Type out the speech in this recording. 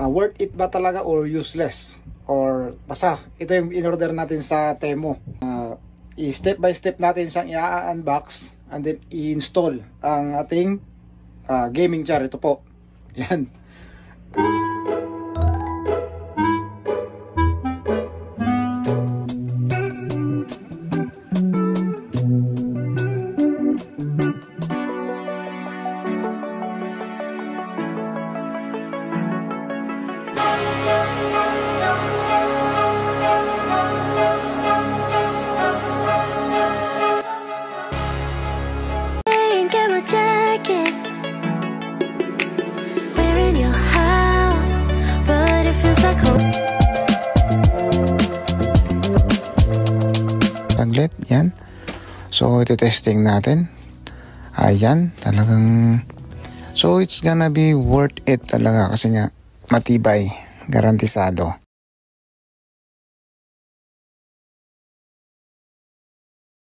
worth it ba talaga or useless, or basta ito yung in-order natin sa Temu. Step by step natin siyang i-unbox and then i-install ang ating gaming chair. Ito po, yan. Saglit, yan. So, ito testing natin. Ayan, talagang... So, it's gonna be worth it talaga kasi nga matibay, garantisado.